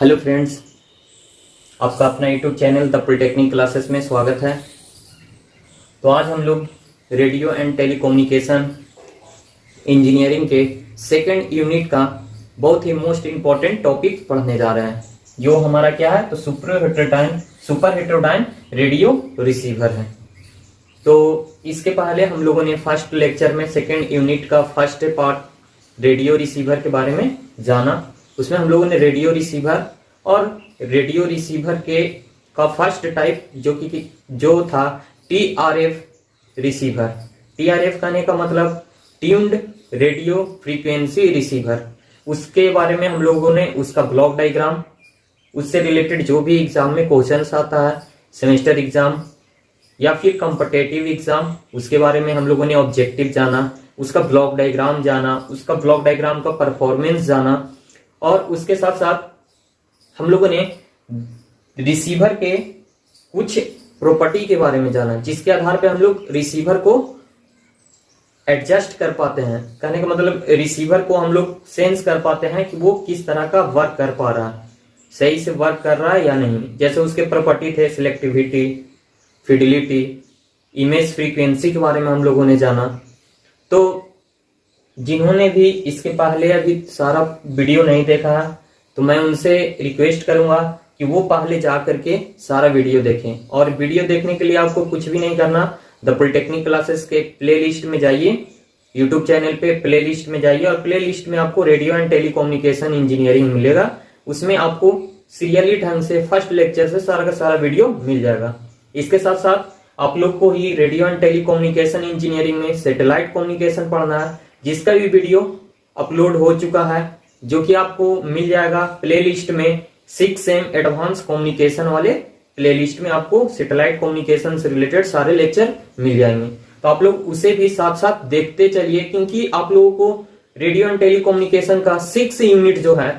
Hello friends, आपका अपना YouTube channel the polytechnic classes में स्वागत है। तो आज हम लोग रेडियो एंड टेलीकम्युनिकेशन इंजीनियरिंग के सेकंड यूनिट का बहुत ही मोस्ट इम्पॉर्टेंट टॉपिक पढ़ने जा रहे हैं, जो हमारा क्या है तो सुपर हेटेरोडाइन रेडियो रिसीवर है। तो इसके पहले हम लोगों ने फर्स्ट लेक्चर में सेकंड यूनिट का फर्स्ट पार्ट रेडियो रिसीवर के बारे में जाना। उसमें हम लोगों ने रेडियो रिसीवर और रेडियो रिसीवर के का फर्स्ट टाइप जो था टीआरएफ रिसीवर। टीआरएफ कहने का मतलब ट्यून्ड रेडियो फ्रीक्वेंसी रिसीवर। उसके बारे में हम लोगों ने उसका ब्लॉक डायग्राम, उससे रिलेटेड जो भी एग्जाम में क्वेश्चंस आता है, सेमेस्टर एग्जाम या फिर कॉम्पिटिटिव एग्जाम, उसके बारे में हम लोगों ने ऑब्जेक्टिव जाना, उसका ब्लॉक डायग्राम जाना, उसका ब्लॉक डायग्राम का परफॉर्मेंस जाना, और उसके साथ साथ हम लोगों ने रिसीवर के कुछ प्रॉपर्टी के बारे में जाना, जिसके आधार पे हम लोग रिसीवर को एडजस्ट कर पाते हैं। कहने का मतलब रिसीवर को हम लोग सेंस कर पाते हैं कि वो किस तरह का वर्क कर पा रहा है, सही से वर्क कर रहा है या नहीं। जैसे उसके प्रॉपर्टी थे सिलेक्टिविटी, फिडिलिटी, इमेज फ्रीक्वेंसी के बारे में हम लोगों ने जाना। तो जिन्होंने भी इसके पहले अभी सारा वीडियो नहीं देखा है, तो मैं उनसे रिक्वेस्ट करूंगा कि वो पहले जा करके सारा वीडियो देखें। और वीडियो देखने के लिए आपको कुछ भी नहीं करना, द पॉलिटेक्निक क्लासेस के प्लेलिस्ट में जाइए, यूट्यूब चैनल पे प्लेलिस्ट में जाइए और प्लेलिस्ट में आपको रेडियो एंड टेलीकम्युनिकेशन इंजीनियरिंग मिलेगा। उसमें आपको सीरियली ढंग से फर्स्ट लेक्चर से सारा का सारा वीडियो मिल जाएगा। इसके साथ साथ आप लोग को ही रेडियो एंड टेलीकम्युनिकेशन इंजीनियरिंग में सैटेलाइट कम्युनिकेशन पढ़ना है, जिसका भी वीडियो अपलोड हो चुका है, जो कि आपको मिल जाएगा प्लेलिस्ट में। 6M एडवांस कम्युनिकेशन वाले प्लेलिस्ट में आपको सैटेलाइट कम्युनिकेशन से रिलेटेड सारे लेक्चर मिल जाएंगे। तो आप लोग उसे भी साथ साथ देखते चलिए, क्योंकि आप लोगों को रेडियो एंड टेलीकम्युनिकेशन का 6 यूनिट जो है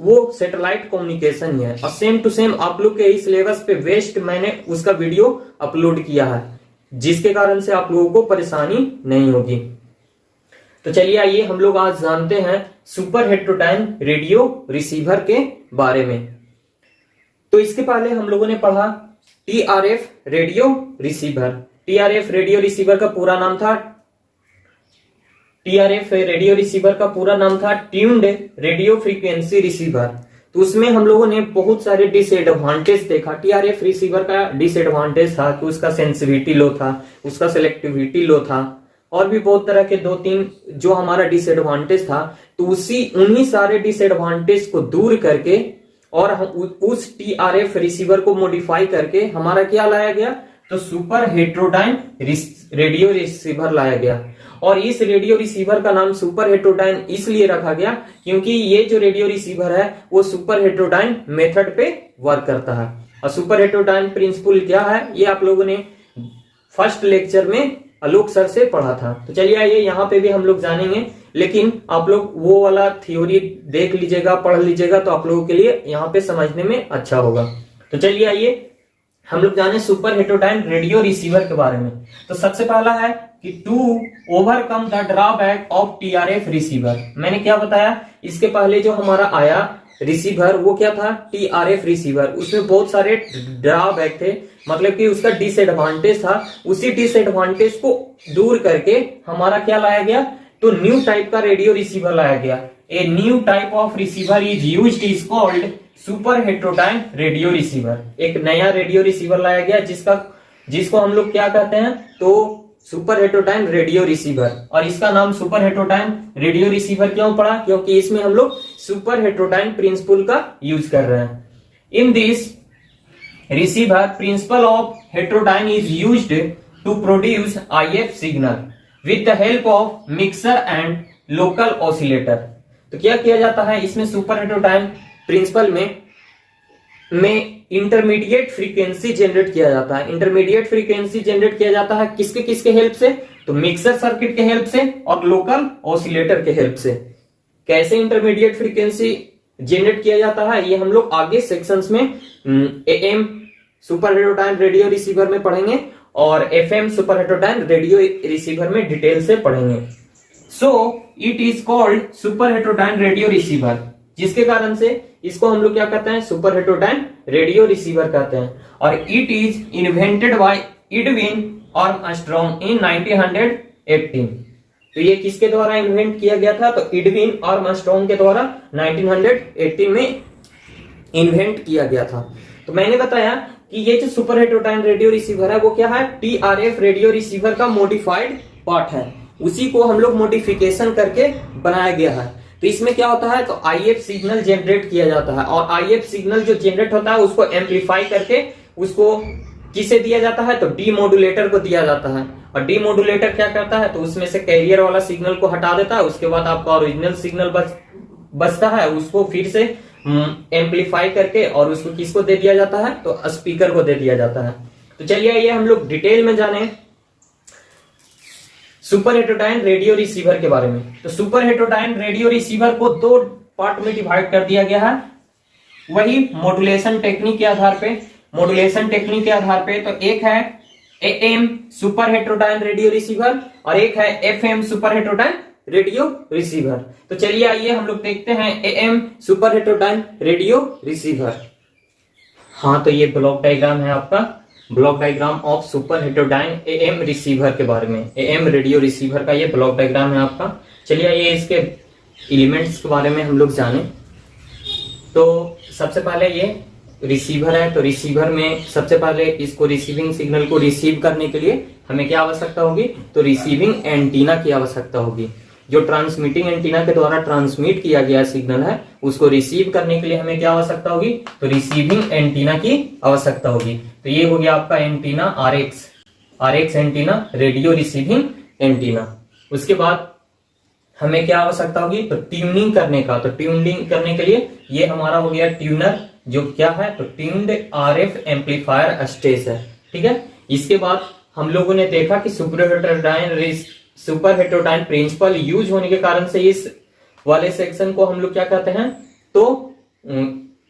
वो सैटेलाइट कम्युनिकेशन ही है, और सेम टू सेम आप लोग के इस सिलेबस पे वेस्ट मैंने उसका वीडियो अपलोड किया है, जिसके कारण से आप लोगों को परेशानी नहीं होगी। तो चलिए आइए हम लोग आज जानते हैं सुपर हेटेरोडाइन रेडियो रिसीवर के बारे में। तो इसके पहले हम लोगों ने पढ़ा TRF radio receiver. TRF radio receiver का पूरा नाम था ट्यून्ड रेडियो फ्रीक्वेंसी रिसीवर। तो उसमें हम लोगों ने बहुत सारे डिसएडवांटेज देखा। टीआरएफ रिसीवर का डिसएडवांटेज था कि उसका सेंसिटिविटी लो था, उसका सिलेक्टिविटी लो था, और भी बहुत तरह के 2-3 जो हमारा डिसएडवांटेज था। तो उन्हीं सारे डिसएडवांटेज को दूर करके और उस टीआरएफ रिसीवर को मॉडिफाई करके हमारा क्या लाया गया तो सुपर हेटेरोडाइन रेडियो रिसीवर लाया गया। और इस रेडियो रिसीवर का नाम सुपर हेटेरोडाइन इसलिए रखा गया क्योंकि ये जो रेडियो रिसीवर है वो सुपर हेटेरोडाइन मेथड पे वर्क करता है। और सुपर हेटेरोडाइन प्रिंसिपल क्या है ये आप लोगों ने फर्स्ट लेक्चर में आलोक सर से पढ़ा था। तो चलिए आइए यहाँ पे भी हम लोग जानेंगे, लेकिन आप लोग वो वाला थ्योरी देख लीजिएगा, पढ़ लीजिएगा, तो आप लोगों के लिए यहाँ पे समझने में अच्छा होगा। तो चलिए आइए हम लोग जाने सुपर हेटेरोडाइन रेडियो रिसीवर के बारे में। तो सबसे पहला है कि to overcome the drawback of TRF receiver. मैंने क्या बताया, इसके पहले जो हमारा आया रिसीवर वो क्या था टीआरएफ रिसीवर। उसमें बहुत सारे ड्रॉबैक थे, मतलब कि उसका डिसएडवांटेज था। उसी डिसएडवांटेज को दूर करके हमारा क्या लाया गया तो न्यू टाइप का रेडियो रिसीवर लाया गया। A new type of receiver is used is called super heterodyne radio receiver. एक नया रेडियो रिसीवर लाया गया जिसको हम लोग क्या कहते हैं तो सुपर हेटेरोडाइन रेडियो रिसीवर। और इसका नाम सुपर हेटेरोडाइन रेडियो रिसीवर क्यों पड़ा, क्योंकि इसमें हम लोग सुपर हेटेरोडाइन प्रिंसिपल का यूज कर रहे हैं। In this receiver principle of heterodyne is used to produce IF signal with the help of mixer and local oscillator. तो क्या किया जाता है इसमें सुपर हेटेरोडाइन प्रिंसिपल में इंटरमीडिएट फ्रीक्वेंसी जनरेट किया जाता है। इंटरमीडिएट फ्रीक्वेंसी जनरेट किया जाता है किसके हेल्प से तो मिक्सर सर्किट के हेल्प से और लोकल ऑसिलेटर के हेल्प से। कैसे इंटरमीडिएट फ्रीक्वेंसी जनरेट किया जाता है ये हम लोग आगे सेक्शंस में am super heterodyne radio receiver में पढ़ेंगे और FM super heterodyne radio receiver में डिटेल से पढ़ेंगे। So it is called super heterodyne radio receiver. जिसके कारण से इसको हम लोग क्या कहते हैं, सुपर हेटेरोडाइन रेडियो रिसीवर कहते हैं। और it is invented by Edwin Armstrong in 1918। तो ये किसके द्वारा इन्वेंट किया गया था, तो एडविन आर्मस्ट्रांग के द्वारा 1918 में इन्वेंट किया गया था। तो मैंने बताया कि ये जो सुपर हेटेरोडाइन रेडियो रिसीवर है वो क्या है, TRF रेडियो रिसीवर का मॉडिफाइड पार्ट है, उसी को हम लोग मॉडिफिकेशन करके बनाया गया है। तो इसमें क्या होता है, तो IF सिग्नल जनरेट किया जाता है और IF सिग्नल जो जनरेट होता है उसको एम्पलीफाई करके उसको किसे दिया जाता है, तो डीमोडुलेटर को दिया जाता है। और डीमोडुलेटर क्या करता है, तो उसमें से कैरियर वाला सिग्नल को हटा देता है, उसके बाद आपका ओरिजिनल सिग्नल बचता है, उसको फिर से एम्पलीफाई करके और उसको किसको दे दिया जाता है, तो स्पीकर को दे दिया जाता है। तो चलिए ये हम लोग डिटेल में जाने सुपर हेटेरोडाइन रेडियो रिसीवर के बारे में। तो सुपर हेटेरोडाइन रेडियो रिसीवर को दो पार्ट में डिवाइड कर दिया गया है, वही मॉड्यूलेशन टेक्निक के आधार पे। मॉड्यूलेशन टेक्निक के आधार पे तो एक है AM super heterodyne radio receiver और एक है FM super heterodyne radio receiver. तो चलिए आइए हम लोग देखते हैं AM super heterodyne radio receiver. हाँ, तो ये ब्लॉक डायग्राम है आपका, block diagram of super heterodyne AM receiver के बारे में। AM रेडियो रिसीवर का ये ब्लॉक डायग्राम है आपका। चलिए ये इसके एलिमेंट्स के बारे में हम लोग जाने। तो सबसे पहले ये रिसीवर है, तो रिसीवर में सबसे पहले इसको रिसीविंग सिग्नल को रिसीव करने के लिए हमें क्या आवश्यकता होगी, तो रिसीविंग एंटीना की आवश्यकता होगी। जो ट्रांसमिटिंग एंटीना के द्वारा ट्रांसमिट किया गया सिग्नल है उसको रिसीव करने के लिए हमें क्या आवश्यकता होगी, तो रिसीविंग एंटीना की आवश्यकता होगी। तो ये हो गया आपका antenna RX antenna, radio receiving antenna. उसके बाद हमें क्या आवश्यकता होगी, तो ट्यूनिंग करने का। तो ट्यूनिंग करने के लिए ये हमारा हो गया ट्यूनर, जो क्या है, तो ट्यून्ड RF एम्पलीफायर स्टेज है, ठीक है। इसके बाद हम लोगों ने देखा कि सुपर हेटेरोडाइन प्रिंसिपल यूज होने के कारण से इस वाले सेक्शन को हम लोग क्या कहते हैं, तो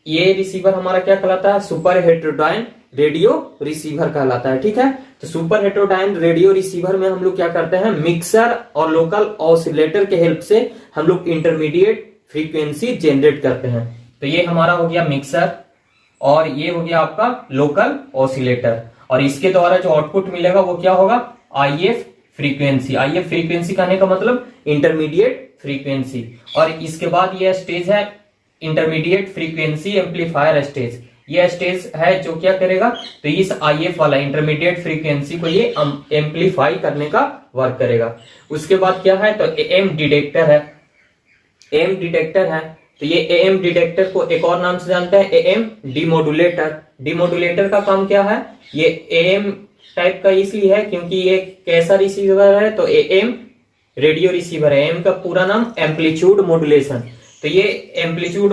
ये रिसीवर हमारा क्या कहलाता है, सुपर हेटेरोडाइन रेडियो रिसीवर कहलाता है, ठीक है। तो सुपर हेटेरोडाइन रेडियो रिसीवर में हम लोग क्या करते हैं, मिक्सर और लोकल ऑसिलेटर के हेल्प से हम लोग इंटरमीडिएट फ्रीक्वेंसी जनरेट करते हैं। तो ये हमारा हो गया मिक्सर और ये हो गया आपका लोकल ऑसिलेटर, और इसके द्वारा जो आउटपुट मिलेगा वो क्या होगा, IF फ्रीक्वेंसी। IF फ्रीक्वेंसी कहने का मतलब इंटरमीडिएट फ्रीक्वेंसी। और इसके बाद ये स्टेज है इंटरमीडिएट फ्रीक्वेंसी एम्पलीफायर स्टेज। ये स्टेज है जो क्या करेगा, तो इस IF वाला इंटरमीडिएट फ्रीक्वेंसी को ये एम्पलीफाई करने का वर्क करेगा। उसके बाद क्या है, तो AM डिटेक्टर है, AM डिटेक्टर है। तो ये AM डिटेक्टर को एक और नाम से जानते हैं, AM डिमोडुलेटर। डिमोडुलेटर का काम क्या है, ये AM टाइप का इसलिए है क्योंकि ये कैसा रिसीवर है, तो AM रेडियो रिसीवर है। AM का पूरा नाम एम्पलीट्यूड मॉड्यूलेशन। तो ये एम्पलीट्यूड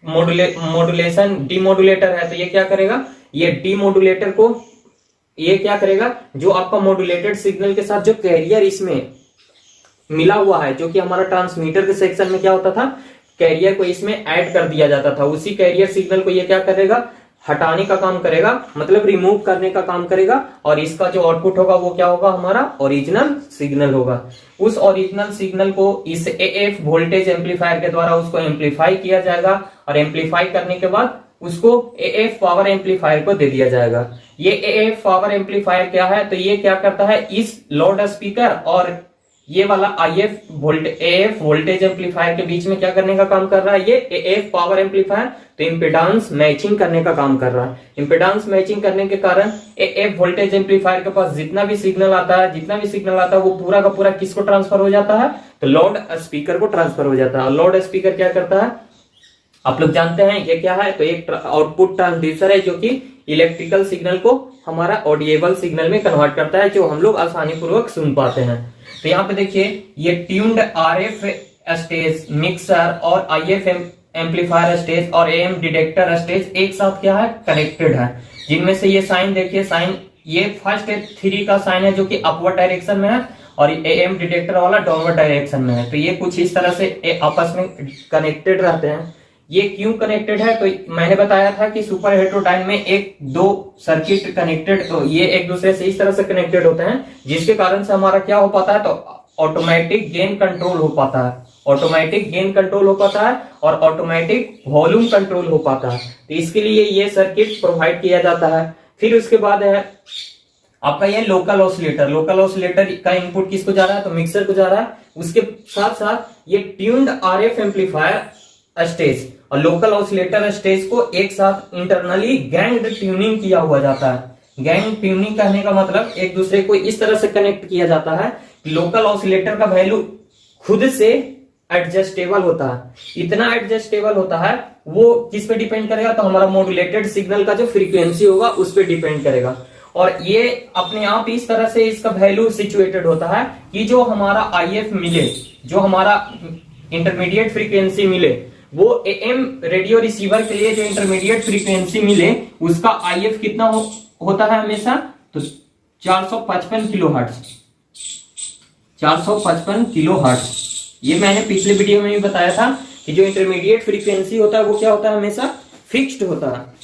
मॉड्यूलेशन डिमोडुलेटर है। तो ये क्या करेगा, ये डिमोडुलेटर को ये क्या करेगा, जो आपका मॉड्यूलेटेड सिग्नल के साथ जो कैरियर इसमें मिला हुआ है, जो कि हमारा ट्रांसमीटर के सेक्शन में क्या होता था, कैरियर को इसमें ऐड कर दिया जाता था, उसी कैरियर सिग्नल को ये क्या करेगा, हटाने का काम करेगा, मतलब रिमूव करने का काम करेगा। और इसका जो आउटपुट होगा वो क्या होगा, हमारा ओरिजिनल सिग्नल होगा। उस ओरिजिनल सिग्नल को इस AF वोल्टेज एम्पलीफायर के द्वारा उसको एम्पलीफाई किया जाएगा, और एम्पलीफाई करने के बाद उसको AF पावर एम्पलीफायर को दे दिया जाएगा। ये AF पावर एम्पलीफायर क्या है, तो ये क्या करता है, इस लाउड स्पीकर और ये वाला AF वोल्टेज एम्पलीफायर के बीच में क्या करने का काम कर रहा है, ये AF पावर एम्पलीफायर, तो इम्पीडेंस मैचिंग करने का काम कर रहा है। इम्पीडेंस मैचिंग करने के कारण AF वोल्टेज एम्पलीफायर के पास जितना भी सिग्नल आता है वो पूरा का पूरा किसको ट्रांसफर हो जाता है, तो लाउड स्पीकर को ट्रांसफर हो जाता है। लाउड स्पीकर क्या करता है, आप लोग जानते हैं ये क्या है, तो एक आउटपुट ट्रांसड्यूसर है जो कि इलेक्ट्रिकल सिग्नल को हमारा ऑडिएबल सिग्नल में कन्वर्ट करता है, जो हम लोग आसानी पूर्वक सुन पाते हैं। तो यहाँ पे देखिए ये ट्यून्ड RF स्टेज, मिक्सर और IF एम्पलीफायर स्टेज और AM डिटेक्टर स्टेज एक साथ क्या है, कनेक्टेड है। जिनमें से ये साइन देखिए, साइन ये फर्स्ट 3 का साइन है जो कि अपवर्ड डायरेक्शन में है, और AM डिटेक्टर वाला डाउनवर्ड डायरेक्शन में है। तो ये कुछ इस तरह से आपस में कनेक्टेड रहते हैं। ये क्यों कनेक्टेड है, तो मैंने बताया था कि सुपर हेटेरोडाइन में 1-2 सर्किट कनेक्टेड, तो ये एक दूसरे से इस तरह से कनेक्टेड होते हैं, जिसके कारण से हमारा क्या हो पाता है, तो ऑटोमेटिक गेन कंट्रोल हो पाता है। ऑटोमेटिक गेन कंट्रोल हो पाता है और ऑटोमेटिक वॉल्यूम कंट्रोल हो पाता है। तो इसके लिए ये सर्किट प्रोवाइड किया जाता है। फिर उसके बाद है आपका ये लोकल ऑसिलेटर। लोकल ऑसिलेटर का इनपुट किसको जा रहा है, तो मिक्सर को जा रहा है। उसके साथ साथ ये ट्यून्ड आरएफ एम्पलीफायर स्टेज और लोकल ऑसिलेटर स्टेज को एक साथ इंटरनली गैंग ट्यूनिंग किया हुआ जाता है। गैंग ट्यूनिंग कहने का मतलब एक दूसरे को इस तरह से कनेक्ट किया जाता है कि लोकल ऑसिलेटर का वैल्यू खुद से एडजस्टेबल होता है। इतना एडजस्टेबल होता है, वो किस पे डिपेंड करेगा, तो हमारा मॉड्यूलेटेड सिग्नल का जो फ्रीक्वेंसी होगा उस पर डिपेंड करेगा। और ये अपने आप इस तरह से इसका वैल्यू सिचुएटेड होता है कि जो हमारा आईएफ मिले, जो हमारा इंटरमीडिएट फ्रीक्वेंसी मिले, वो एएम रेडियो रिसीवर के लिए जो इंटरमीडिएट फ्रीक्वेंसी मिले उसका आईएफ कितना होता है हमेशा, तो 455 किलो हर्ट्ज। 455 kilo hertz. ये मैंने पिछले वीडियो में भी बताया था कि जो इंटरमीडिएट फ्रीक्वेंसी होता है वो क्या होता है, हमेशा फिक्स्ड होता है।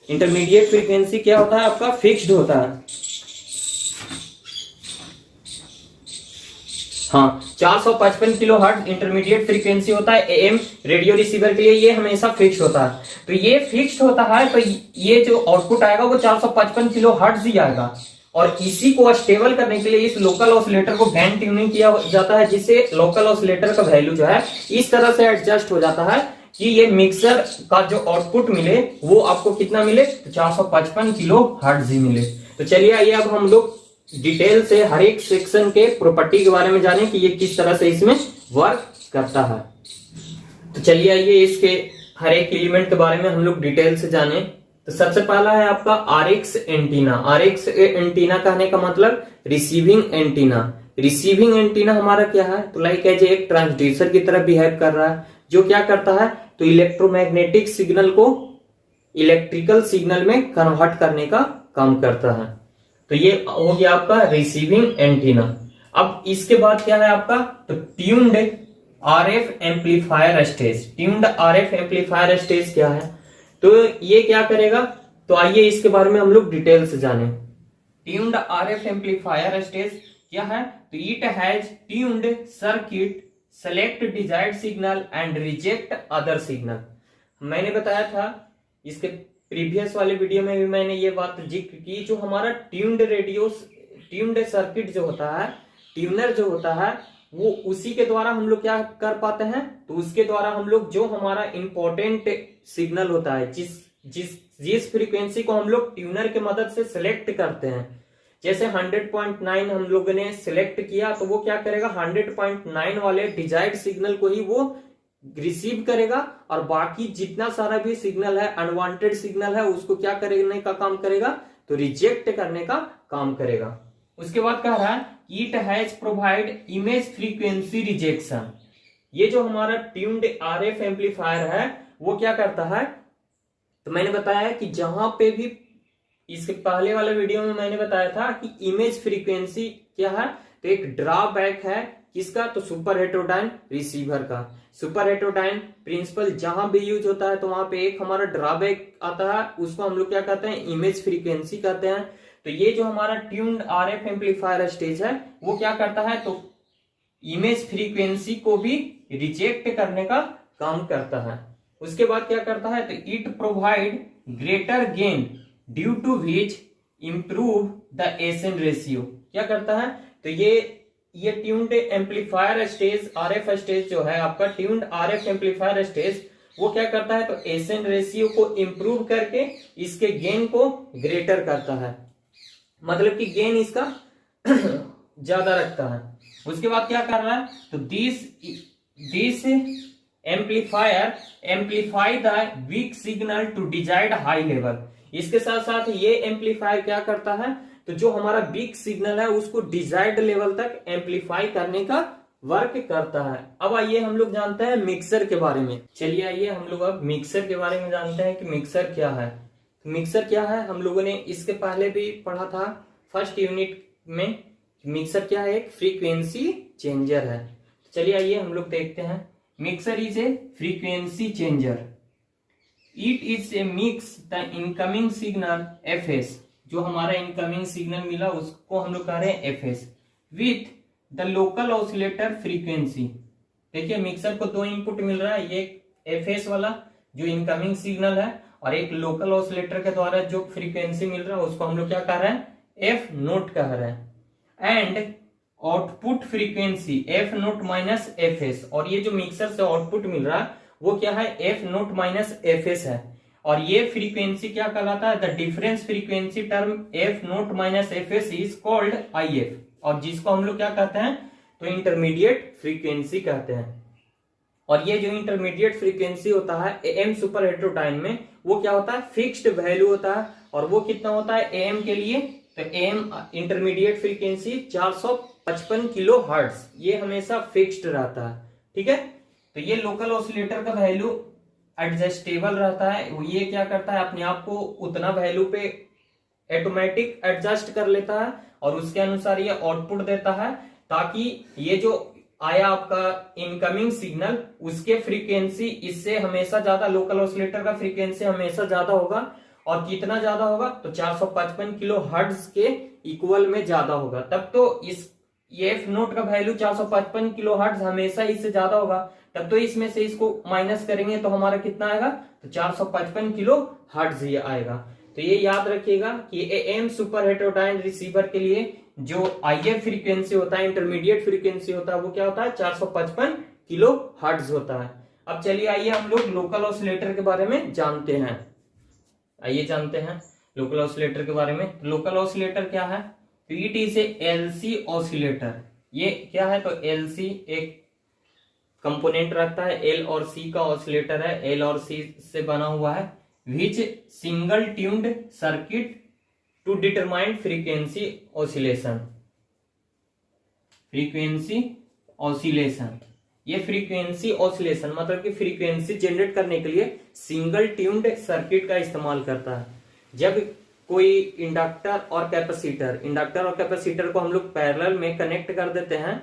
इंटरमीडिएट फ्रीक्वेंसी क्या होता है आपका, फिक्स्ड होता है। हाँ, 455 किलो हर्ट्ज इंटरमीडिएट फ्रीक्वेंसी होता है एएम रेडियो रिसीवर के लिए, ये हमेशा फिक्स्ड होता है। तो ये फिक्स्ड होता है, तो ये जो आउटपुट आएगा वो 455 किलो हर्ट्ज ही आएगा। और इसी को स्टेबल करने के लिए इस लोकल ऑसिलेटर को गैन ट्यूनिंग किया जाता है, जिससे लोकल ऑसिलेटर का वैल्यू जो है इस तरह से एडजस्ट हो जाता है कि ये मिक्सर का जो आउटपुट मिले वो आपको कितना मिले, तो 455 किलो हर्ट्ज ही मिले। तो चलिए आइए अब हम लोग डिटेल से हर एक सेक्शन के प्रॉपर्टी के बारे में जाने कि ये किस तरह से इसमें वर्क करता है। तो चलिए आइए इसके हर एक एलिमेंट के बारे में हम लोग डिटेल से जाने। तो सबसे पहला है आपका आरएक्स एंटीना। आरएक्स एंटीना कहने का मतलब रिसीविंग एंटीना। रिसीविंग एंटीना हमारा क्या है, तो लाइक एज एक ट्रांसड्यूसर की तरह बिहेव कर रहा है, जो क्या करता है, तो इलेक्ट्रोमैग्नेटिक सिग्नल को इलेक्ट्रिकल सिग्नल में कन्वर्ट करने का काम करता है। तो ये हो गया आपका रिसीविंग एंटीना। अब इसके बाद क्या है आपका, तो tuned RF amplifier stage. Tuned RF amplifier stage क्या है, तो ये क्या करेगा, तो आइए इसके बारे में हम लोग डिटेल से जाने। ट्यून्ड आरएफ एम्पलीफायर स्टेज क्या है, तो it has tuned circuit, select desired signal and reject other signal. मैंने बताया था इसके प्रीवियस वाले वीडियो में भी मैंने ये बात जिक्र की, जो हमारा ट्यून्ड सर्किट जो होता है, ट्यूनर जो होता है, वो उसी के द्वारा हम लोग क्या कर पाते हैं, तो उसके द्वारा हम लोग जो हमारा इंपॉर्टेंट सिग्नल होता है, जिस फ्रीक्वेंसी को हम लोग ट्यूनर के मदद से सिलेक्ट करते हैं, जैसे 100.9 हम लोगों ने सिलेक्ट किया, तो वो क्या करेगा, 100.9 वाले डिजायर्ड सिग्नल को ही वो रिसीव करेगा, और बाकी जितना सारा भी सिग्नल है, अनवांटेड सिग्नल है, उसको क्या करने का काम करेगा, तो रिजेक्ट करने का काम करेगा। उसके बाद कह रहा है it has provide image frequency rejection. ये जो हमारा ट्यून्ड आरएफ एम्पलीफायर है वो क्या करता है, तो मैंने बताया कि जहां पे भी, इसके पहले वाले वीडियो में मैंने बताया था कि इमेज फ्रीक्वेंसी क्या है, तो एक ड्रॉबैक है किसका, तो सुपर हेटेरोडाइन रिसीवर का। सुपर हेटेरोडाइन प्रिंसिपल जहां भी यूज होता है तो वहां पे एक हमारा ड्रॉबैक आता है, उसको हम लोग क्या कहते हैं, इमेज फ्रीक्वेंसी कहते हैं। तो ये जो हमारा ट्यून्ड आरएफ एम्पलीफायर स्टेज है वो क्या करता है, तो इमेज फ्रीक्वेंसी को भी रिजेक्ट करने का काम करता है। उसके बाद क्या करता है, तो it provide greater gain due to which improve the SN ratio. क्या करता है, तो ये tuned amplifier stage, RF stage जो है आपका ट्यून्ड आरएफ एम्पलीफायर स्टेज, वो क्या करता है, तो एसन रेशियो को इंप्रूव करके इसके गेन को ग्रेटर करता है, मतलब कि गेन इसका ज्यादा रखता है। उसके बाद क्या कर रहा है, तो this amplifier amplify the weak signal to desired high level. इसके साथ साथ ये एम्पलीफायर क्या करता है, तो जो हमारा वीक सिग्नल है उसको डिजायर्ड लेवल तक एम्पलीफाई करने का वर्क करता है। अब आइए हम लोग जानते हैं मिक्सर के बारे में। चलिए आइए हम लोग अब मिक्सर के बारे में जानते हैं कि मिक्सर क्या है। तो मिक्सर क्या है, हम लोगों ने इसके पहले भी पढ़ा था फर्स्ट यूनिट में। मिक्सर क्या है, एक फ्रीक्वेंसी चेंजर है। चलिए आइए हम लोग देखते हैं। Mixer is a frequency changer. It is a mix the incoming signal FS, जो हमारा इनकमिंग सिग्नल मिला उसको हम लोग कह रहे हैं FS, with the local oscillator frequency. देखिए मिक्सर को दो इनपुट मिल रहा है, ये एफएस वाला जो इनकमिंग सिग्नल है और एक लोकल ऑसिलेटर के द्वारा जो फ्रीक्वेंसी मिल रहा है उसको हम लोग क्या कह रहे हैं, एफ नोट कह रहे हैं। And output frequency F note minus F S, और ये जो मिक्सर से आउटपुट मिल रहा है वो क्या है, F note minus F S है। और ये फ्रीक्वेंसी क्या कहलाता है, the difference frequency term F note minus F S is called I F, और जिसको हम लोग क्या कहते हैं, तो इंटरमीडिएट फ्रीक्वेंसी कहते हैं। और ये जो इंटरमीडिएट फ्रीक्वेंसी होता है एएम सुपर हेटेरोडाइन में, वो क्या होता है, फिक्स्ड वैल्यू होता है। और वो कितना होता है एएम के लिए, तो am intermediate frequency 455 kilo hertz, ये हमेशा फिक्स्ड रहता है। ठीक है, तो ये लोकल ऑसिलेटर का वैल्यू एडजस्टेबल रहता है, ये क्या करता है अपने आप को उतना वैल्यू पे ऑटोमेटिक एडजस्ट कर लेता है और उसके अनुसार ये आउटपुट देता है, ताकि ये जो आया आपका इनकमिंग सिग्नल उसके फ्रीक्वेंसी इससे हमेशा ज्यादा, लोकल ऑसिलेटर का फ्रीक्वेंसी हमेशा ज्यादा होगा। और कितना ज्यादा होगा, तो 455 किलो हर्ट्ज के इक्वल में ज्यादा होगा। तब तो इस एफ नोट का वैल्यू 455 किलो हर्ट्ज हमेशा इससे ज्यादा होगा, तब तो इसमें से इसको माइनस करेंगे तो हमारा कितना आएगा, तो 455 किलो हर्ट्ज ये आएगा। तो ये याद रखिएगा कि एएम सुपर हेटेरोडाइन रिसीवर के लिए जो आईएफ फ्रीक्वेंसी होता है, इंटरमीडिएट फ्रीक्वेंसी होता है, वो क्या होता है, 455 किलो हर्ट्ज होता है। अब चलिए आइए हम लोग लोकल ऑसिलेटर के बारे में जानते हैं। आइए जानते हैं लोकल ऑसिलेटर के बारे में। लोकल ऑसिलेटर क्या है, तो it is a LC oscillator. ये क्या है, तो एलसी एक कंपोनेंट रखता है, एल और सी का ऑसिलेटर है, एल और सी से बना हुआ है, which single tuned circuit to determine frequency oscillation. Frequency oscillation, ये फ्रीक्वेंसी ऑसिलेशन मतलब कि फ्रीक्वेंसी जनरेट करने के लिए सिंगल ट्यून्ड सर्किट का इस्तेमाल करता है। जब कोई इंडक्टर और कैपेसिटर को हम लोग पैरेलल में कनेक्ट कर देते हैं,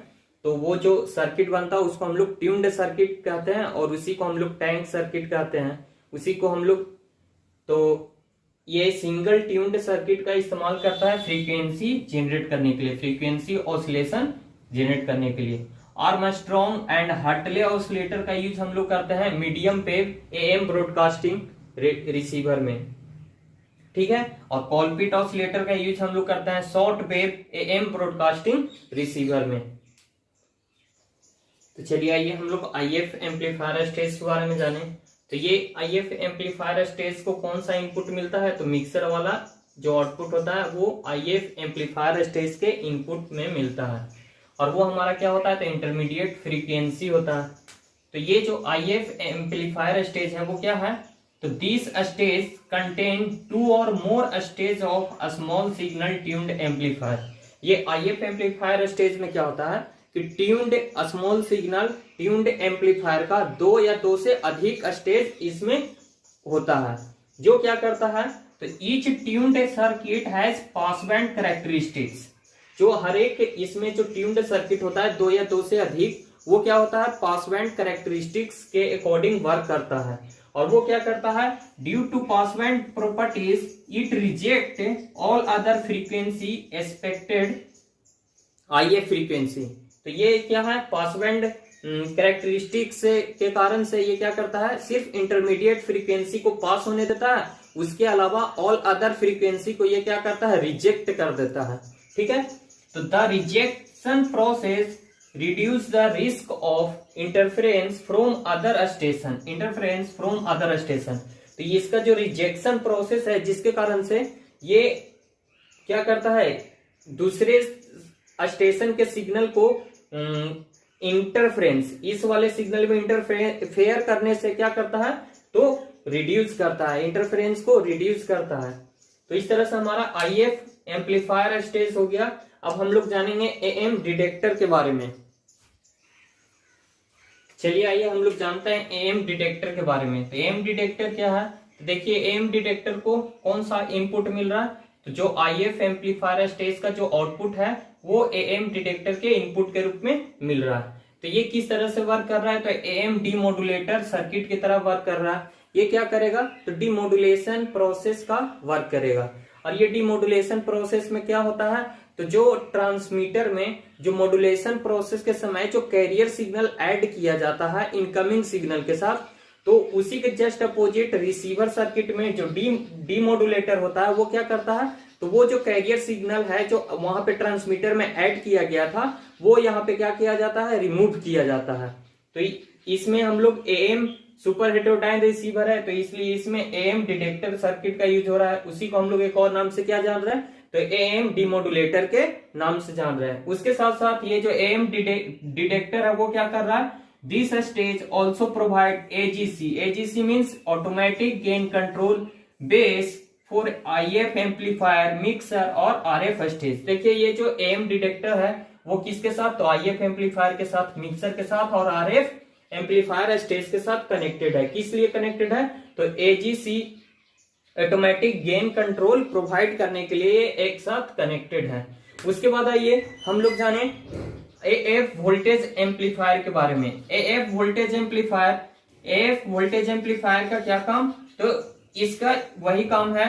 तो वो जो सर्किट बनता है उसको हम लोग ट्यून्ड सर्किट कहते हैं, और उसी को हम लोग टैंक सर्किट कहते हैं, उसी को हम लोग, तो ये सिंगल ट्यून्ड सर्किट का इस्तेमाल करता है फ्रीक्वेंसी जनरेट करने के लिए, फ्रीक्वेंसी ऑसिलेशन जनरेट करने के लिए। आर्मस्ट्रॉन्ग एंड हर्टले ऑसिलेटर का यूज हम लोग करते हैं medium wave am broadcasting receiver में। ठीक है, और कॉलपिट ऑसिलेटर का यूज हम लोग करते हैं short wave am broadcasting receiver में। तो चलिए आइए हम लोग आईएफ एम्पलीफायर स्टेज के बारे में जाने। तो ये आईएफ एम्पलीफायर स्टेज को कौन सा इनपुट मिलता है, तो मिक्सर वाला जो आउटपुट होता है वो आईएफ एम्पलीफायर स्टेज के इनपुट में मिलता है, और वो हमारा क्या होता है, तो इंटरमीडिएट फ्रीक्वेंसी होता है। तो ये जो आईएफ एम्पलीफायर स्टेज है वो क्या है, तो दिस स्टेज कंटेन 2 और more stage of a small signal tuned amplifier. ये आईएफ एम्पलीफायर स्टेज में क्या होता है कि tuned small signal tuned amplifier का 2 या 2 से अधिक स्टेज इसमें होता है, जो क्या करता है, तो each tuned circuit has pass band characteristics. जो हर एक इसमें जो ट्यून्ड सर्किट होता है 2 या 2 से अधिक, वो क्या होता है, पास बैंड कैरेक्टरिस्टिक्स के अकॉर्डिंग वर्क करता है। और वो क्या करता है, due to pass band properties it reject all other frequency expected IF frequency. तो ये क्या है, पास बैंड कैरेक्टरिस्टिक्स के कारण से ये क्या करता है, सिर्फ इंटरमीडिएट फ्रीक्वेंसी को पास होने देता है, उसके अलावा ऑल अदर फ्रीक्वेंसी को ये क्या करता है, रिजेक्ट कर देता है। ठीक है, तो the rejection process reduce the risk of interference from other station, interference from other station। तो इसका जो रिजेक्शन प्रोसेस है जिसके कारण से ये क्या करता है, दूसरे स्टेशन के सिग्नल को इंटरफेरेंस, इस वाले सिग्नल में इंटरफेयर करने से क्या करता है, तो रिड्यूस करता है, इंटरफेरेंस को रिड्यूस करता है। तो इस तरह से हमारा आईएफ एम्पलीफायर स्टेज हो गया। अब हम लोग जानेंगे एएम डिटेक्टर के बारे में। चलिए आइए हम लोग जानते हैं एएम डिटेक्टर के बारे में। तो एएम डिटेक्टर क्या है, तो देखिए एएम डिटेक्टर को कौन सा इनपुट मिल रहा है, तो जो आईएफ एम्पलीफायर स्टेज का जो आउटपुट है वो एएम डिटेक्टर के इनपुट के रूप में मिल रहा है। तो ये किस तरह से वर्क कर रहा है, तो एएम डीमोडुलेटर सर्किट की तरह वर्क कर रहा है। ये क्या करेगा, तो डीमोडुलेशन प्रोसेस का वर्क करेगा। और ये डीमोडुलेशन प्रोसेस में क्या होता है, तो जो ट्रांसमीटर में जो मॉड्यूलेशन प्रोसेस के समय जो कैरियर सिग्नल ऐड किया जाता है इनकमिंग सिग्नल के साथ, तो उसी के जस्ट अपोजिट रिसीवर सर्किट में जो डी मॉड्यूलेटर होता है वो क्या करता है, तो वो जो कैरियर सिग्नल है जो वहां पे ट्रांसमीटर में ऐड किया गया था वो यहाँ पे क्या किया जाता है, रिमूव किया जाता है। तो इसमें हम लोग एएम सुपर हेटेरोडाइन रिसीवर है, तो इसलिए इसमें एएम डिटेक्टर सर्किट का यूज हो रहा है। उसी को हम लोग एक और नाम से क्या जान रहे हैं, तो एएम डीमोडुलेटर के नाम से जान रहे हैं। उसके साथ साथ ये जो एएम डिटेक्टर है वो क्या कर रहा है, this stage also provide AGC. AGC means automatic gain control base for if amplifier, mixer और आरएफ स्टेज। देखिए ये जो एएम डिटेक्टर है वो किसके साथ, तो आईएफ एम्पलीफायर के साथ, मिक्सर के साथ और आरएफ एम्पलीफायर स्टेज के साथ कनेक्टेड है। किस लिए कनेक्टेड है, तो AGC automatic gain control provide करने के लिए एक साथ कनेक्टेड है। उसके बाद आइए हम लोग जाने एएफ वोल्टेज एम्पलीफायर के बारे में। AF voltage amplifier, AF voltage amplifier का क्या काम, तो इसका वही काम है,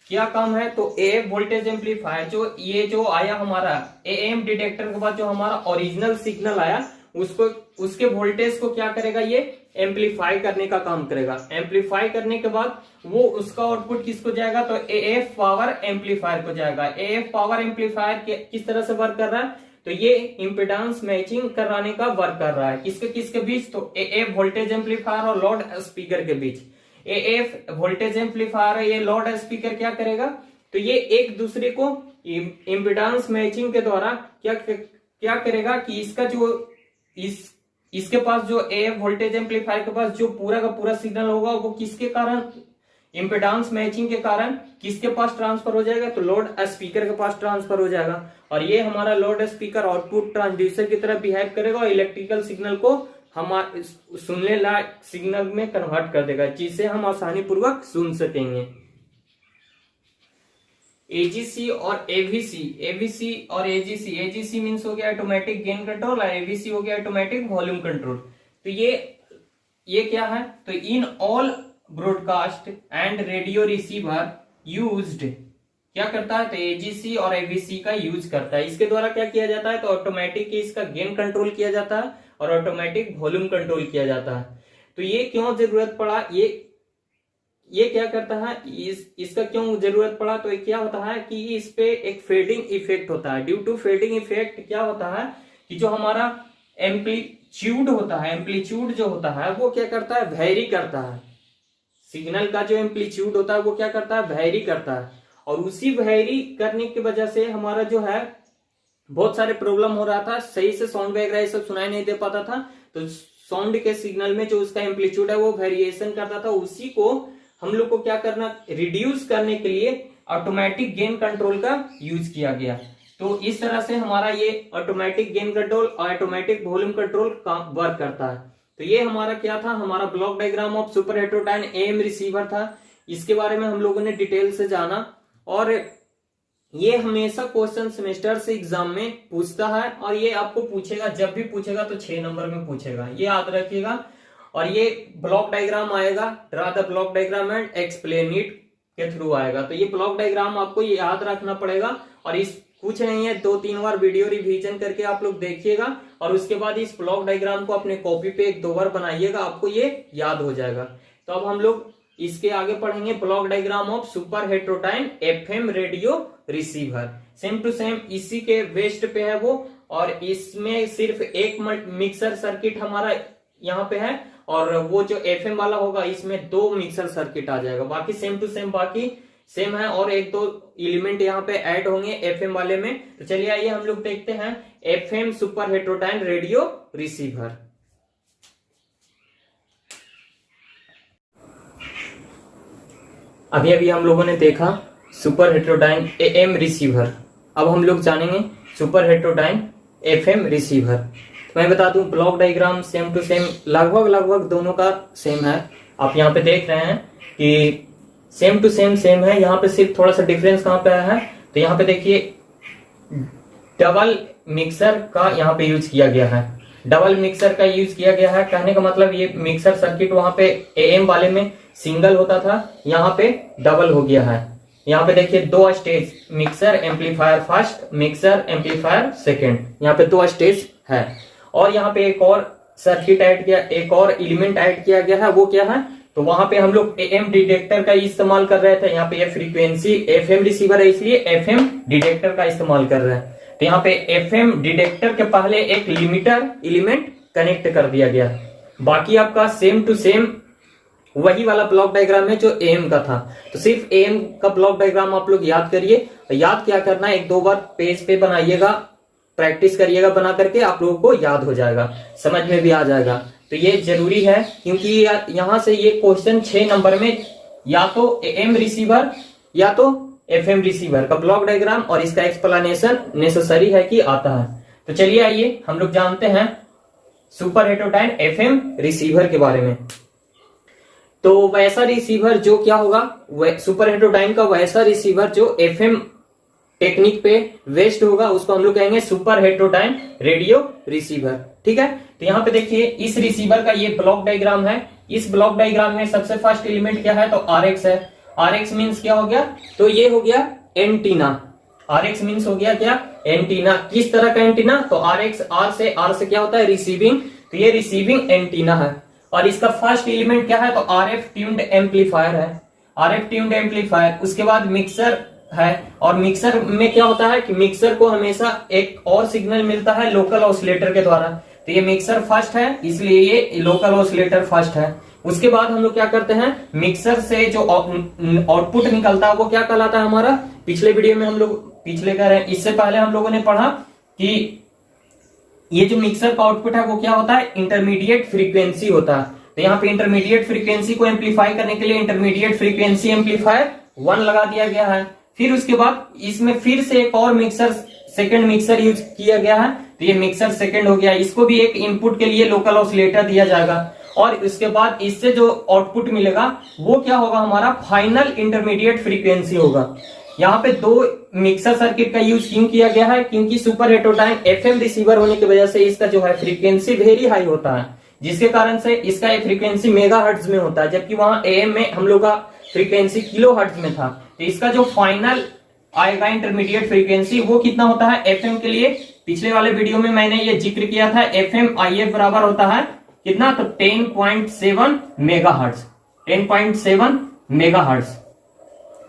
क्या काम है, तो एएफ वोल्टेज एम्पलीफायर जो ये जो आया हमारा एएम डिटेक्टर के बाद जो हमारा ओरिजिनल सिग्नल आया उसको, उसके वोल्टेज को क्या करेगा, ये एम्पलीफाई करने का काम करेगा। एम्पलीफाई करने के बाद वो उसका आउटपुट किसको जाएगा, तो एएफ पावर एम्पलीफायर को जाएगा। एएफ पावर एम्पलीफायर किस तरह से वर्क कर रहा है, तो ये इंपेडेंस मैचिंग कराने का वर्क कर रहा है। किसके किसके बीच, तो एएफ वोल्टेज एम्पलीफायर और लाउड स्पीकर के बीच। एएफ वोल्टेज एम्पलीफायर है, ये लाउड स्पीकर क्या करेगा, तो ये एक दूसरे को इंपेडेंस मैचिंग के द्वारा क्या करेगा कि इसका जो इसके पास जो एएफ वोल्टेज एम्पलीफायर के पास जो पूरा का पूरा सिग्नल होगा वो किसके कारण, इंपेडेंस मैचिंग के कारण किसके पास ट्रांसफर हो जाएगा, तो लोड स्पीकर के पास ट्रांसफर हो जाएगा। और ये हमारा लोड स्पीकर आउटपुट ट्रांसड्यूसर की तरह बिहेव करेगा और इलेक्ट्रिकल सिग्नल को हमारे सुनने लायक सिग्नल में कन्वर्ट कर देगा, जिसे हम आसानी पूर्वक सुन सकेंगे। एजीसी और एवीसी, एवीसी और एजीसी, एजीसी मीन्स हो गया ऑटोमेटिक गेन कंट्रोल और एवीसी हो गया ऑटोमेटिक वॉल्यूम कंट्रोल। तो ये क्या है, तो in all broadcast and radio receiver used क्या करता है, तो एजीसी और एवीसी का यूज करता है। इसके द्वारा क्या किया जाता है, तो ऑटोमेटिक इसका गेन कंट्रोल किया जाता है और ऑटोमेटिक वॉल्यूम कंट्रोल किया जाता है। तो ये क्यों जरूरत पड़ा, ये क्या करता है, इसका क्यों जरूरत पड़ा, तो क्या होता है कि इस पे एक फेडिंग इफेक्ट होता है। ड्यू टू फेडिंग इफेक्ट क्या होता है कि जो हमारा एम्पलीट्यूड होता है, एम्पलीट्यूड जो होता है वो क्या करता है, वेरी करता है। सिग्नल का जो एम्पलीट्यूड होता है वो क्या करता है, वेरी करता है। और उसी वेरी करने की वजह से हमारा जो है बहुत सारे प्रॉब्लम हो रहा था, सही से साउंड वगैरह ये सब सुनाई नहीं दे पाता था। तो साउंड के सिग्नल में जो उसका एम्पलीट्यूड है वो वेरिएशन करता था, उसी को हम लोग को क्या करना, रिड्यूस करने के लिए ऑटोमेटिक गेन कंट्रोल का यूज किया गया। तो इस तरह से हमारा ये ऑटोमेटिक गेन कंट्रोल और ऑटोमेटिक वॉल्यूम कंट्रोल का वर्क करता है। तो ये हमारा क्या था, हमारा block diagram of super heterodyne am receiver था। इसके बारे में हम लोगों ने डिटेल से जाना और ये हमेशा क्वेश्चन सेमेस्टर से एग्जाम में पूछता है और ये आपको पूछेगा, जब भी पूछेगा तो 6 नंबर में पूछेगा, ये याद रखिएगा। और ये ब्लॉक डायग्राम आएगा, draw the block diagram and explain it के थ्रू आएगा। तो ये ब्लॉक डायग्राम आपको ये याद रखना पड़ेगा और इस कुछ नहीं है, 2-3 बार वीडियो रिवीजन करके आप लोग देखिएगा और उसके बाद इस ब्लॉक डायग्राम को अपने कॉपी पे 1-2 बार बनाइएगा, आपको ये याद हो जाएगा। तो अब हम लोग इसके आगे पढ़ेंगे block diagram of super heterodyne FM radio receiver. Same to same इसी के वेस्ट पे है वो, और इसमें सिर्फ एक मिक्सर सर्किट हमारा यहाँ पे है और वो जो एफएम वाला होगा इसमें 2 मिक्सर सर्किट आ जाएगा। बाकी सेम टू सेम बाकी सेम है और 1-2 एलिमेंट यहाँ पे ऐड होंगे एफएम वाले में। तो चलिए आइए हम लोग देखते हैं FM super heterodyne radio receiver. अभी अभी हम लोगों ने देखा सुपर हेटेरोडाइन एएम रिसीवर, अब हम लोग जानेंगे सुपर हेटेरोडाइन एफएम रिसीवर। तो मैं बता दूं block diagram same to same लगभग दोनों का सेम है। आप यहाँ पे देख रहे हैं कि सेम टू सेम है, यहाँ पे सिर्फ थोड़ा सा डिफरेंस कहाँ पे आया है, तो यहाँ पे देखिए डबल मिक्सर का यहाँ पे यूज किया गया है। डबल मिक्सर का यूज किया गया है, कहने का मतलब ये मिक्सर सर्किट वहां पे एएम वाले में सिंगल होता था, यहाँ पे डबल हो गया है। यहाँ पे देखिए दो stage, mixer amplifier first, mixer amplifier second, यहाँ पे दो स्टेज है। और यहाँ पे एक और सर्किट ऐड किया, एक और एलिमेंट ऐड किया गया है, वो क्या है, तो वहां पे हम लोग एएम डिटेक्टर का इस्तेमाल कर रहे थे। यहाँ पे ये फ्रीक्वेंसी एफएम रिसीवर है, इसलिए एफएम डिटेक्टर का इस्तेमाल कर रहे हैं। तो यहाँ पे एफएम डिटेक्टर के पहले एक लिमिटर एलिमेंट कनेक्ट कर दिया गया। बाकी आपका सेम टू सेम वही वाला ब्लॉक डायग्राम है जो एएम का था। तो सिर्फ एएम का ब्लॉक डायग्राम आप लोग याद करिए। याद क्या करना है, एक दो बार पेज पे बनाइएगा, प्रैक्टिस करिएगा बना करके, आप लोगों को याद हो जाएगा, समझ में भी आ जाएगा। तो ये जरूरी है क्योंकि यहां से ये क्वेश्चन 6 नंबर में या तो एएम रिसीवर या तो एफएम रिसीवर का ब्लॉक डायग्राम और इसका एक्सप्लेनेशन नेसेसरी है कि आता है। तो चलिए आइए हम लोग जानते हैं सुपर हेटेरोडाइन एफएम रिसीवर के बारे में। तो वैसा रिसीवर जो क्या होगा, सुपर हेटेरोडाइन का वैसा रिसीवर जो एफएम टेक्निक पे वेस्ट होगा, उसको हम लोग कहेंगे सुपर हेटेरोडाइन रेडियो रिसीवर। ठीक है, तो यहाँ पे देखिए इस रिसीवर का ये ब्लॉक डायग्राम है। इस ब्लॉक डायग्राम में सबसे फर्स्ट एलिमेंट क्या है, तो आरएक्स है। आरएक्स मीन्स क्या हो गया, तो ये हो गया एंटीना। आरएक्स मीन्स हो गया क्या, एंटीना। किस तरह का एंटीना, तो आरएक्स, आर से क्या होता है, रिसीविंग, तो ये रिसीविंग एंटीना है। और इसका फर्स्ट एलिमेंट क्या है, तो आरएफ ट्यून्ड एम्पलीफायर है, आरएफ ट्यून्ड एम्पलीफायर। उसके बाद मिक्सर है, और मिक्सर में क्या होता है कि मिक्सर को हमेशा एक और सिग्नल मिलता है लोकल ऑसिलेटर के द्वारा। तो ये मिक्सर फर्स्ट है, इसलिए ये लोकल ऑसिलेटर फर्स्ट है। उसके बाद हम लोग क्या करते हैं, मिक्सर से जो आउटपुट निकलता है वो क्या कहलाता है हमारा, पिछले वीडियो में हम लोग, पिछले कह रहे हैं, इससे पहले हम लोगों ने पढ़ा कि ये जो मिक्सर का आउटपुट है वो क्या होता है, इंटरमीडिएट फ्रीक्वेंसी होता है। तो यहाँ पे इंटरमीडिएट फ्रीक्वेंसी को एम्पलीफाई करने के लिए इंटरमीडिएट फ्रीक्वेंसी एम्पलीफायर 1 लगा दिया गया है। फिर उसके बाद इसमें फिर से एक और मिक्सर, सेकंड मिक्सर यूज किया गया है, तो ये मिक्सर सेकंड हो गया। इसको भी एक इनपुट के लिए लोकल ऑसिलेटर दिया जाएगा, और इसके बाद इससे जो आउटपुट मिलेगा वो क्या होगा, हमारा फाइनल इंटरमीडिएट फ्रीक्वेंसी होगा। यहाँ पे दो मिक्सर सर्किट का यूज क्यों किया गया है, क्योंकि सुपर हेटेरोडाइन एफएम रिसीवर होने की वजह से इसका जो है फ्रीक्वेंसी वेरी हाई होता है, जिसके कारण से इसका फ्रीक्वेंसी मेगाहर्ट्ज में होता है, जबकि वहां एएम में हम लोग का फ्रीक्वेंसी किलोहर्ट्ज में था। तो इसका जो फाइनल आएगा इंटरमीडिएट फ्रीक्वेंसी वो कितना होता है एफएम के लिए, पिछले वाले वीडियो में मैंने ये जिक्र किया था, एफएम आईएफ बराबर होता है कितना, तो 10.7 मेगाहर्ट्ज, 10.7 मेगाहर्ट्ज।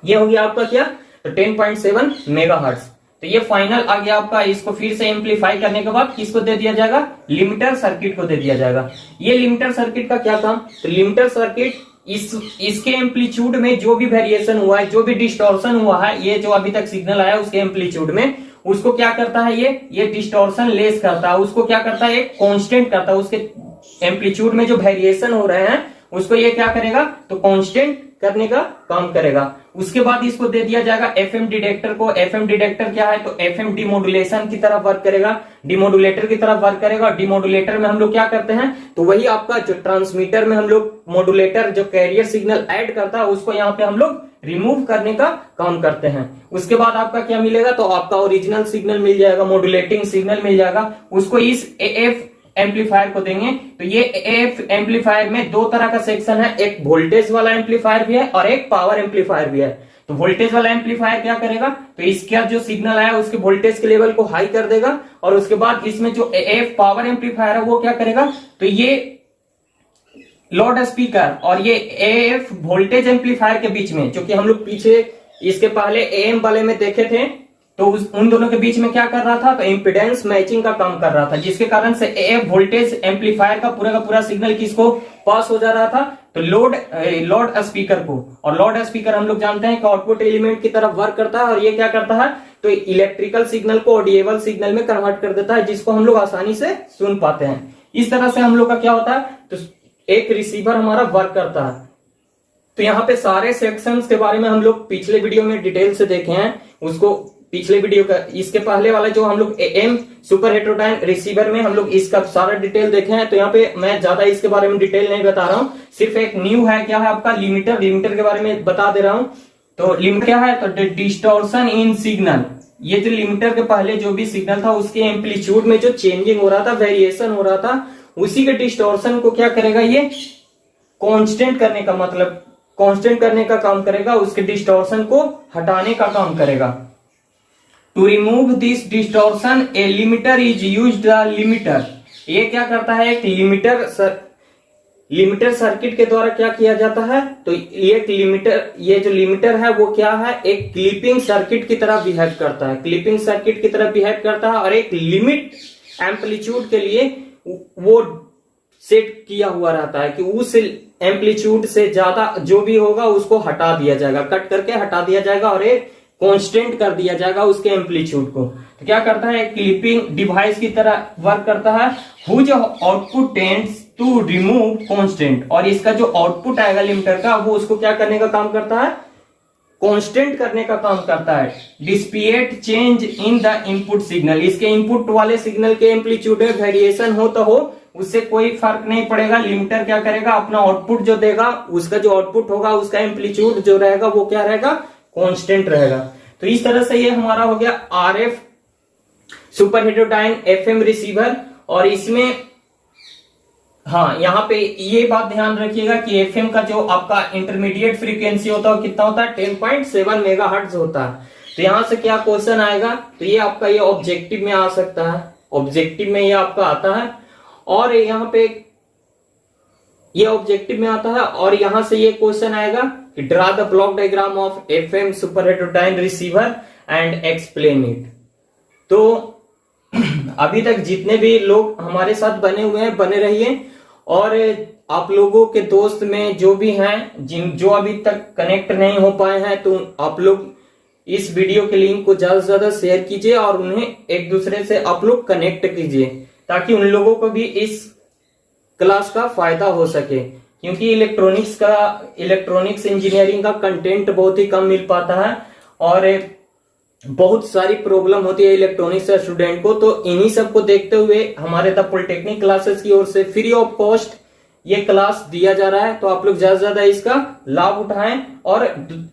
ये हो गया आपका क्या, तो 10.7 मेगाहर्ट्ज। तो ये फाइनल आ गया आपका। इसको फिर से एम्पलीफाई करने के बाद किसको दे दिया जाएगा, लिमिटर सर्किट को दे दिया जाएगा। ये लिमिटर सर्किट का क्या काम, तो लिमिटर सर्किट इसके एम्पलीट्यूड में जो भी वेरिएशन हुआ है, जो भी डिस्टॉर्शन हुआ है, ये जो अभी तक सिग्नल आया उसके एम्पलीट्यूड में, उसको क्या करता है, ये डिस्टॉर्शन लेस करता है, उसको क्या करता है, एक कांस्टेंट करता है। उसके एम्पलीट्यूड में जो वेरिएशन हो रहे हैं उसको ये क्या करेगा, तो कांस्टेंट करने का काम करेगा। उसके बाद इसको दे दिया जाएगा एफएम डिटेक्टर को। एफएम डिटेक्टर क्या है, तो एफएम डिमोडुलेशन की तरफ वर्क करेगा, डिमोडुलेटर की तरफ वर्क करेगा। और डिमोडुलेटर में हम लोग क्या करते हैं, तो वही आपका जो ट्रांसमीटर में हम लोग मॉड्यूलेटर जो कैरियर सिग्नल ऐड करता है उसको यहाँ पे हम लोग रिमूव करने का काम करते हैं। उसके बाद आपका क्या मिलेगा, तो आपका ओरिजिनल सिग्नल मिल जाएगा, मॉड्यूलेटिंग सिग्नल मिल जाएगा, उसको इस एएफ एम्पलीफायर को देंगे। तो ये एएफ एम्पलीफायर में दो तरह का सेक्शन है, एक वोल्टेज वाला एम्पलीफायर भी है और एक पावर एम्पलीफायर भी है। तो वोल्टेज वाला एम्पलीफायर क्या करेगा, तो इसका जो सिग्नल आया उसके वोल्टेज के लेवल को हाई कर देगा, और उसके बाद इसमें जो एएफ पावर एम्पलीफायर है वो क्या करेगा, तो ये लाउड स्पीकर और ये एएफ वोल्टेज एम्पलीफायर के बीच में, जो कि हम लोग पीछे इसके पहले एएम वाले में देखे थे, तो उन दोनों के बीच में क्या कर रहा था, तो इंपीडेंस मैचिंग का काम कर रहा था, जिसके कारण से एएफ वोल्टेज एम्पलीफायर का पूरा सिग्नल किसको पास हो जा रहा था, तो लोड स्पीकर को। और लोड स्पीकर हम लोग जानते हैं कि आउटपुट एलिमेंट की तरफ वर्क करता है, और ये क्या करता है, तो इलेक्ट्रिकल सिग्नल को ऑडिएबल सिग्नल में कन्वर्ट कर देता है, जिसको हम लोग आसानी से सुन पाते हैं। इस तरह से हम लोग का क्या होता है, तो एक रिसीवर हमारा वर्क करता है। तो यहाँ पे सारे सेक्शंस के बारे में हम लोग पिछले वीडियो में डिटेल से देखे हैं, उसको पिछले वीडियो का, इसके पहले वाला जो हम लोग एएम सुपर हेटेरोडाइन रिसीवर में हम लोग इसका सारा डिटेल देखे हैं। तो यहाँ पे मैं ज्यादा इसके बारे में डिटेल नहीं बता रहा हूँ, सिर्फ एक न्यू है, क्या है आपका लिमिटर के बारे में बता दे रहा हूँ। तो लिमिटर क्या है, तो डिस्टॉर्शन इन सिग्नल। ये जो लिमिटर के पहले जो भी सिग्नल था उसके एम्पलीट्यूड में जो चेंजिंग हो रहा था, वेरिएशन हो रहा था, उसी के डिस्टॉर्शन को क्या करेगा, ये कांस्टेंट करने का मतलब कांस्टेंट करने का काम करेगा, उसके डिस्टॉर्शन को हटाने का काम करेगा। To remove this distortion a limiter is used. The limiter, ये क्या करता है, एक लिमिटर सर्किट के द्वारा क्या किया जाता है, तो ये जो लिमिटर है वो क्या है, एक क्लिपिंग सर्किट की तरह बिहेव करता है, क्लिपिंग सर्किट की तरह बिहेव करता है और एक लिमिट एम्पलीट्यूड के लिए वो सेट किया हुआ रहता है कि उस एम्पलीट्यूड से ज्यादा जो भी होगा उसको हटा दिया जाएगा, कट करके हटा दिया जाएगा और एक कांस्टेंट कर दिया जाएगा उसके एम्पलीट्यूड को। तो क्या करता है, क्लिपिंग डिवाइस की तरह वर्क करता है, whose output tends to remove constant, और इसका जो आउटपुट आएगा लिमिटर का वो उसको क्या करने का काम करता है, कांस्टेंट करने का काम करता है। Despite change in the input signal, इसके इनपुट वाले सिग्नल के एम्पलीट्यूड में वेरिएशन हो तो हो, उससे कोई फर्क नहीं पड़ेगा। लिमिटर क्या करेगा, अपना आउटपुट जो देगा उसका जो आउटपुट होगा उसका एम्पलीट्यूड जो रहेगा वो क्या रहेगा, कांस्टेंट रहेगा। तो इस तरह से ये हमारा हो गया RF super heterodyne FM receiver. और इसमें हाँ, यहाँ पे ये बात ध्यान रखिएगा कि एफएम का जो आपका इंटरमीडिएट फ्रीक्वेंसी होता है कितना होता है, 10.7 मेगाहर्ट्ज होता है। तो यहां से क्या क्वेश्चन आएगा, तो ये आपका ये ऑब्जेक्टिव में आ सकता है, ऑब्जेक्टिव में ये आपका आता है और यहाँ पे ये ऑब्जेक्टिव में आता है और यहां से ये क्वेश्चन आएगा कि draw the block diagram of FM super heterodyne receiver and explain it. तो अभी तक जितने भी लोग हमारे साथ बने हुए हैं बने रहिए, और आप लोगों के दोस्त में जो भी हैं जो अभी तक कनेक्ट नहीं हो पाए हैं, तो आप लोग इस वीडियो के लिंक को ज्यादा से ज्यादा शेयर कीजिए और उन्हें एक दूसरे से आप लोग कनेक्ट कीजिए ताकि उन लोगों को भी इस क्लास का फायदा हो सके। क्योंकि इलेक्ट्रॉनिक्स इंजीनियरिंग का कंटेंट बहुत ही कम मिल पाता है और बहुत सारी प्रॉब्लम होती है इलेक्ट्रॉनिक्स स्टूडेंट को। तो इन्हीं सब को देखते हुए हमारे द पॉलिटेक्निक क्लासेस की ओर से फ्री ऑफ कॉस्ट ये क्लास दिया जा रहा है। तो आप लोग ज्यादा से ज्यादा इसका लाभ उठाएं और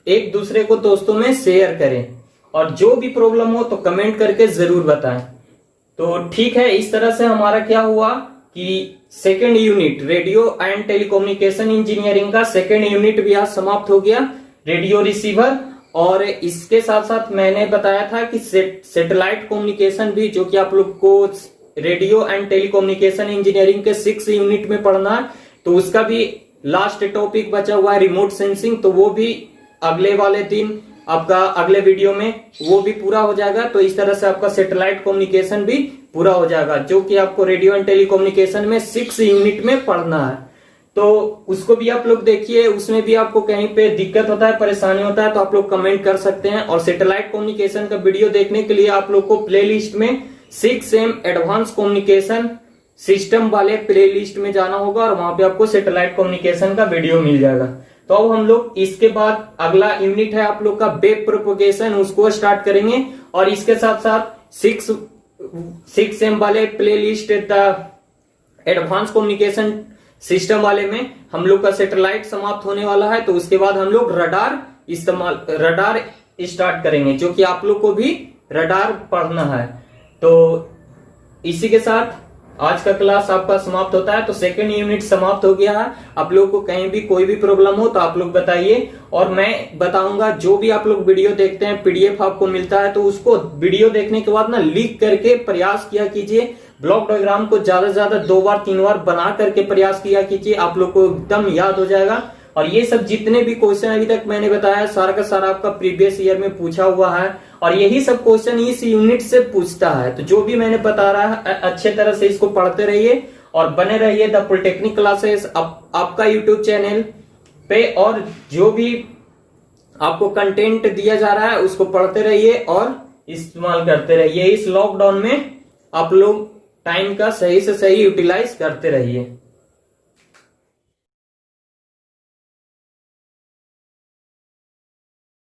एक दूसरे को दोस्तों में शेयर करें, और जो भी प्रॉब्लम हो तो कमेंट करके जरूर बताएं। तो ठीक है, इस तरह से हमारा क्या हुआ कि second unit radio and telecommunication engineering का सेकेंड यूनिट भी आज समाप्त हो गया, रेडियो रिसीवर। और इसके साथ साथ मैंने बताया था कि सैटेलाइट कम्युनिकेशन भी, जो कि आप लोग को रेडियो एंड टेलीकम्युनिकेशन इंजीनियरिंग के 6 यूनिट में पढ़ना है, तो उसका भी लास्ट टॉपिक बचा हुआ है रिमोट सेंसिंग। तो वो भी अगले वाले दिन आपका अगले वीडियो में वो भी पूरा हो जाएगा। तो इस तरह से आपका सैटेलाइट कम्युनिकेशन भी पूरा हो जाएगा, जो कि आपको रेडियो एंड टेलीकम्युनिकेशन में 6 यूनिट में पढ़ना है। तो उसको भी आप लोग देखिए, उसमें भी आपको कहीं पे दिक्कत होता है, परेशानी होता है तो आप लोग कमेंट कर सकते हैं। और सैटेलाइट कम्युनिकेशन का वीडियो देखने के लिए आप लोग को प्लेलिस्ट में 6M एडवांस कम्युनिकेशन सिस्टम वाले प्लेलिस्ट में जाना होगा और वहां पे आपको सैटेलाइट कम्युनिकेशन का वीडियो मिल जाएगा। तो अब हम लोग इसके बाद अगला यूनिट है आप लोग का वेब प्रोपोगेशन, उसको स्टार्ट करेंगे। और इसके साथ साथ 6M वाले प्लेलिस्ट एडवांस कम्युनिकेशन सिस्टम वाले में हम लोग का सैटेलाइट समाप्त होने वाला है। तो उसके बाद हम लोग रडार स्टार्ट करेंगे, जो कि आप लोग को भी रडार पढ़ना है। तो इसी के साथ आज का क्लास आपका समाप्त होता है। तो सेकंड यूनिट समाप्त हो गया है। आप लोग को कहीं भी कोई भी प्रॉब्लम हो तो आप लोग बताइए, और मैं बताऊंगा। जो भी आप लोग वीडियो देखते हैं PDF आपको मिलता है, तो उसको वीडियो देखने के बाद ना लिख करके प्रयास किया कीजिए। ब्लॉक डायग्राम को ज्यादा से ज्यादा 2 बार 3 बार बना करके प्रयास किया कीजिए, आप लोग को एकदम याद हो जाएगा। और ये सब जितने भी क्वेश्चन अभी तक मैंने बताया सारा का सारा आपका प्रीवियस ईयर में पूछा हुआ है, और यही सब क्वेश्चन इस यूनिट से पूछता है। तो जो भी मैंने बता रहा है अच्छे तरह से इसको पढ़ते रहिए और बने रहिए द पॉलिटेक्निक क्लासेस आपका यूट्यूब चैनल पे। और जो भी आपको कंटेंट दिया जा रहा है उसको पढ़ते रहिए और इस्तेमाल करते रहिए। इस लॉकडाउन में आप लोग टाइम का सही से सही यूटिलाइज करते रहिए।